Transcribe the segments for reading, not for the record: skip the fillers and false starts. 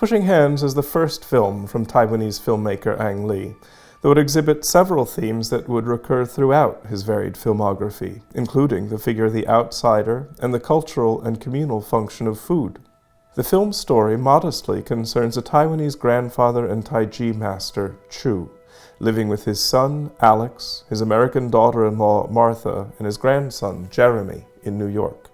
Pushing Hands is the first film from Taiwanese filmmaker Ang Lee, though it exhibits several themes that would recur throughout his varied filmography, including the figure of the outsider and the cultural and communal function of food. The film's story modestly concerns a Taiwanese grandfather and Taiji master, Chu, living with his son, Alex, his American daughter-in-law, Martha, and his grandson, Jeremy, in New York.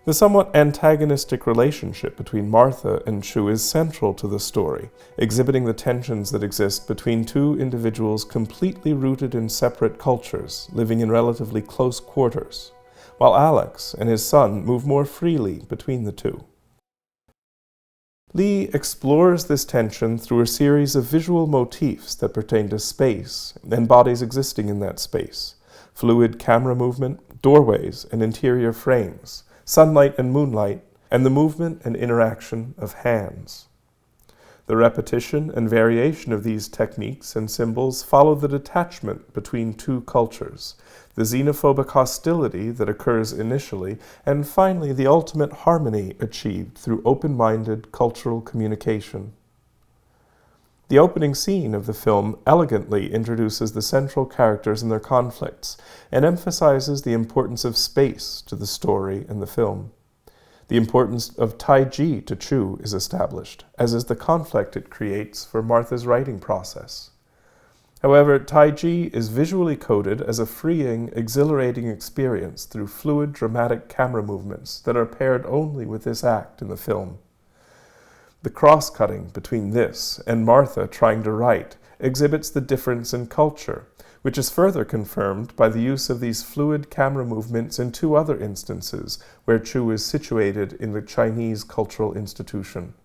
The somewhat antagonistic relationship between Martha and Chu is central to the story, exhibiting the tensions that exist between two individuals completely rooted in separate cultures, living in relatively close quarters, while Alex and his son move more freely between the two. Lee explores this tension through a series of visual motifs that pertain to space and bodies existing in that space, fluid camera movement, doorways and interior frames, sunlight and moonlight, and the movement and interaction of hands. The repetition and variation of these techniques and symbols follow the detachment between two cultures, the xenophobic hostility that occurs initially, and finally the ultimate harmony achieved through open-minded cultural communication. The opening scene of the film elegantly introduces the central characters and their conflicts, and emphasizes the importance of space to the story and the film. The importance of Taiji to Chu is established, as is the conflict it creates for Martha's writing process. However, Taiji is visually coded as a freeing, exhilarating experience through fluid, dramatic camera movements that are paired only with this act in the film. The cross-cutting between this and Martha trying to write exhibits the difference in culture, which is further confirmed by the use of these fluid camera movements in two other instances where Chu is situated in the Chinese cultural institution.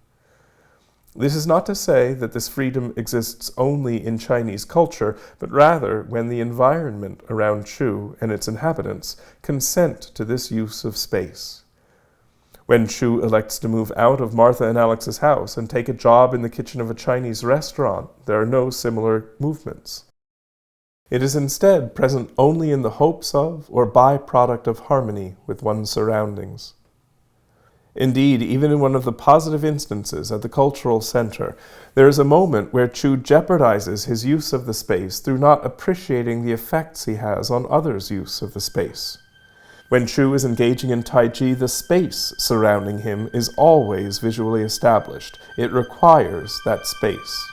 This is not to say that this freedom exists only in Chinese culture, but rather when the environment around Chu and its inhabitants consent to this use of space. When Chu elects to move out of Martha and Alex's house and take a job in the kitchen of a Chinese restaurant, there are no similar movements. It is instead present only in the hopes of or byproduct of harmony with one's surroundings. Indeed, even in one of the positive instances at the cultural center, there is a moment where Chu jeopardizes his use of the space through not appreciating the effects he has on others' use of the space. When Chu is engaging in Taiji, the space surrounding him is always visually established. It requires that space.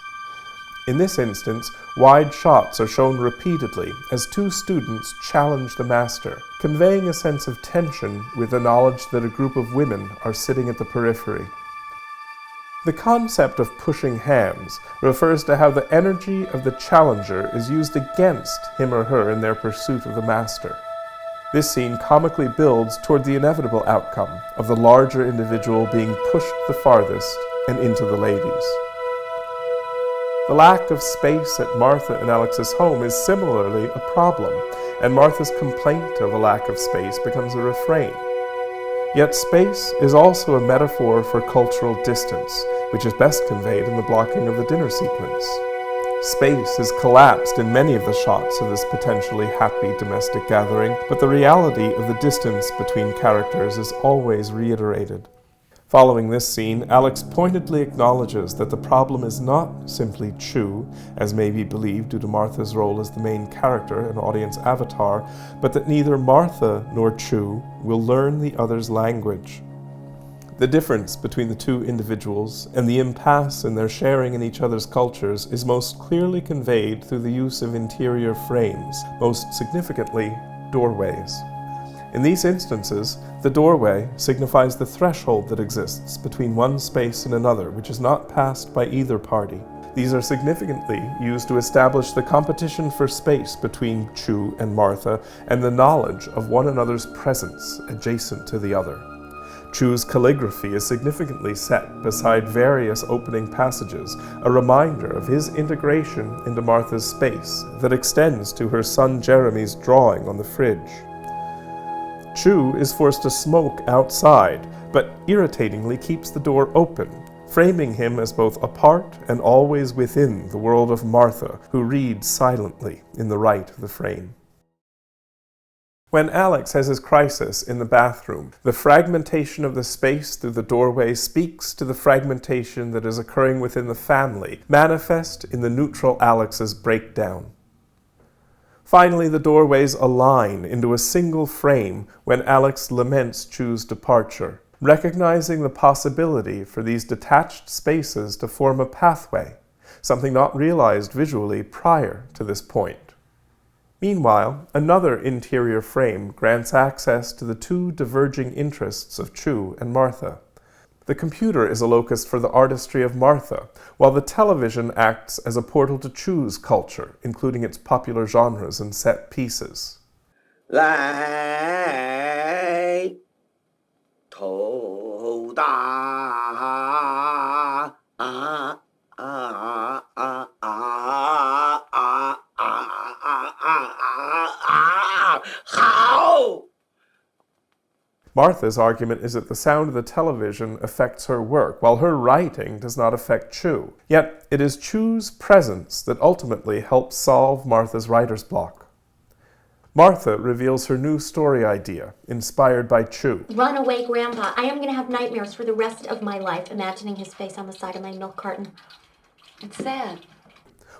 In this instance, wide shots are shown repeatedly as two students challenge the master, conveying a sense of tension with the knowledge that a group of women are sitting at the periphery. The concept of pushing hands refers to how the energy of the challenger is used against him or her in their pursuit of the master. This scene comically builds toward the inevitable outcome of the larger individual being pushed the farthest and into the ladies. The lack of space at Martha and Alex's home is similarly a problem, and Martha's complaint of a lack of space becomes a refrain. Yet space is also a metaphor for cultural distance, which is best conveyed in the blocking of the dinner sequence. Space is collapsed in many of the shots of this potentially happy domestic gathering, but the reality of the distance between characters is always reiterated. Following this scene, Alex pointedly acknowledges that the problem is not simply Chu, as may be believed due to Martha's role as the main character and audience avatar, but that neither Martha nor Chu will learn the other's language. The difference between the two individuals and the impasse in their sharing in each other's cultures is most clearly conveyed through the use of interior frames, most significantly, doorways. In these instances, the doorway signifies the threshold that exists between one space and another, which is not passed by either party. These are significantly used to establish the competition for space between Chu and Martha and the knowledge of one another's presence adjacent to the other. Chu's calligraphy is significantly set beside various opening passages, a reminder of his integration into Martha's space that extends to her son Jeremy's drawing on the fridge. Chu is forced to smoke outside, but irritatingly keeps the door open, framing him as both apart and always within the world of Martha, who reads silently in the right of the frame. When Alex has his crisis in the bathroom, the fragmentation of the space through the doorway speaks to the fragmentation that is occurring within the family, manifest in the neutral Alex's breakdown. Finally, the doorways align into a single frame when Alex laments Chu's departure, recognizing the possibility for these detached spaces to form a pathway, something not realized visually prior to this point. Meanwhile, another interior frame grants access to the two diverging interests of Chu and Martha. The computer is a locus for the artistry of Martha, while the television acts as a portal to Chu's culture, including its popular genres and set pieces. 来，头大好。 Martha's argument is that the sound of the television affects her work, while her writing does not affect Chu. Yet, it is Chu's presence that ultimately helps solve Martha's writer's block. Martha reveals her new story idea, inspired by Chu. Runaway Grandpa. I am going to have nightmares for the rest of my life, imagining his face on the side of my milk carton. It's sad.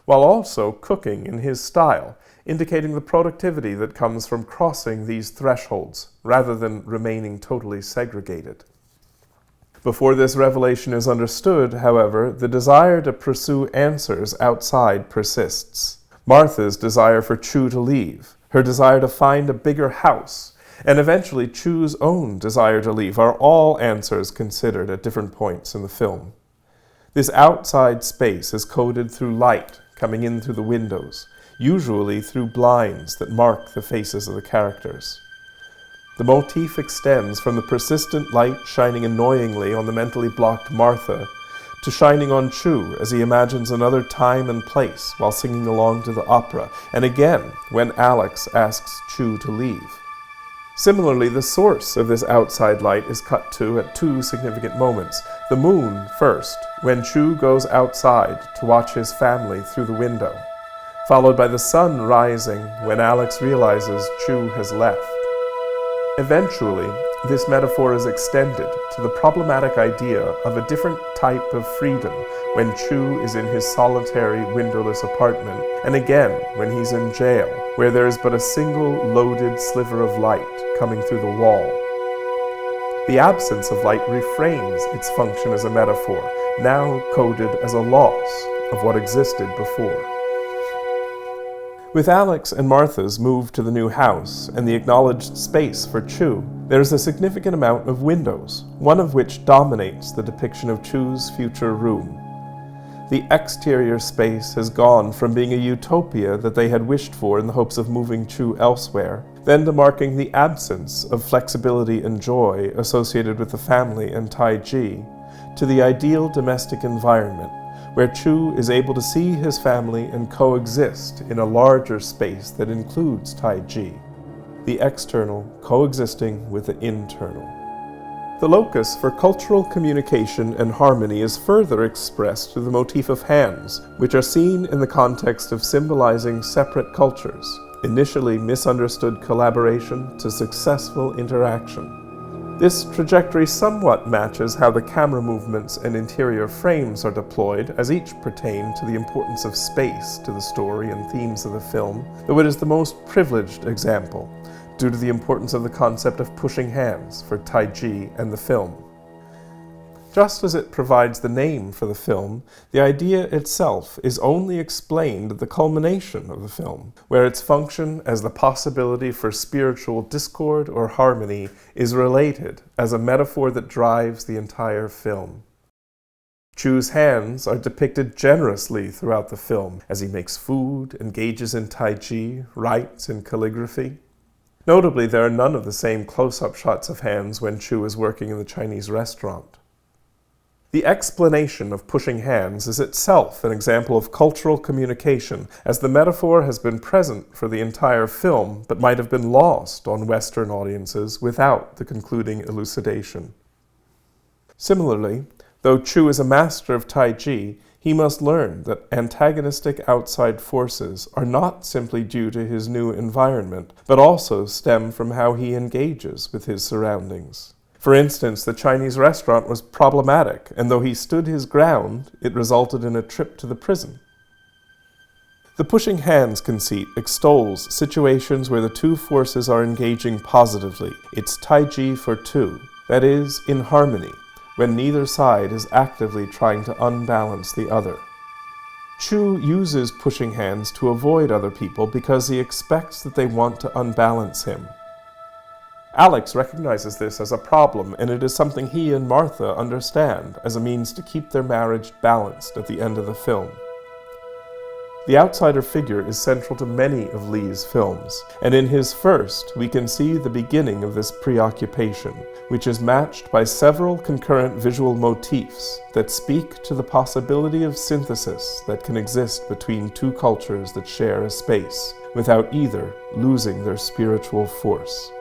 While also cooking in his style, indicating the productivity that comes from crossing these thresholds, rather than remaining totally segregated. Before this revelation is understood, however, the desire to pursue answers outside persists. Martha's desire for Chu to leave, her desire to find a bigger house, and eventually Chu's own desire to leave are all answers considered at different points in the film. This outside space is coded through light coming in through the windows, usually through blinds that mark the faces of the characters. The motif extends from the persistent light shining annoyingly on the mentally blocked Martha to shining on Chu as he imagines another time and place while singing along to the opera, and again when Alex asks Chu to leave. Similarly, the source of this outside light is cut to at two significant moments. The moon first, when Chu goes outside to watch his family through the window, followed by the sun rising when Alex realizes Chu has left. Eventually, this metaphor is extended to the problematic idea of a different type of freedom when Chu is in his solitary, windowless apartment, and again when he's in jail, where there is but a single loaded sliver of light coming through the wall. The absence of light reframes its function as a metaphor, now coded as a loss of what existed before. With Alex and Martha's move to the new house and the acknowledged space for Chu, there is a significant amount of windows, one of which dominates the depiction of Chu's future room. The exterior space has gone from being a utopia that they had wished for in the hopes of moving Chu elsewhere, then to marking the absence of flexibility and joy associated with the family and Taiji, to the ideal domestic environment, where Chu is able to see his family and coexist in a larger space that includes Taiji, the external coexisting with the internal. The locus for cultural communication and harmony is further expressed through the motif of hands, which are seen in the context of symbolizing separate cultures, initially misunderstood collaboration to successful interaction. This trajectory somewhat matches how the camera movements and interior frames are deployed, as each pertain to the importance of space to the story and themes of the film, though it is the most privileged example, due to the importance of the concept of pushing hands for Taiji and the film. Just as it provides the name for the film, the idea itself is only explained at the culmination of the film, where its function as the possibility for spiritual discord or harmony is related as a metaphor that drives the entire film. Chu's hands are depicted generously throughout the film as he makes food, engages in Taiji, writes in calligraphy. Notably, there are none of the same close-up shots of hands when Chu is working in the Chinese restaurant. The explanation of pushing hands is itself an example of cultural communication, as the metaphor has been present for the entire film, but might have been lost on Western audiences without the concluding elucidation. Similarly, though Chu is a master of Taiji, He must learn that antagonistic outside forces are not simply due to his new environment, but also stem from how he engages with his surroundings. For instance, the Chinese restaurant was problematic, and though he stood his ground, it resulted in a trip to the prison. The pushing hands conceit extols situations where the two forces are engaging positively. It's taiji for two, that is, in harmony, when neither side is actively trying to unbalance the other. Chu uses pushing hands to avoid other people because he expects that they want to unbalance him. Alex recognizes this as a problem, and it is something he and Martha understand as a means to keep their marriage balanced at the end of the film. The outsider figure is central to many of Lee's films, and in his first, we can see the beginning of this preoccupation, which is matched by several concurrent visual motifs that speak to the possibility of synthesis that can exist between two cultures that share a space, without either losing their spiritual force.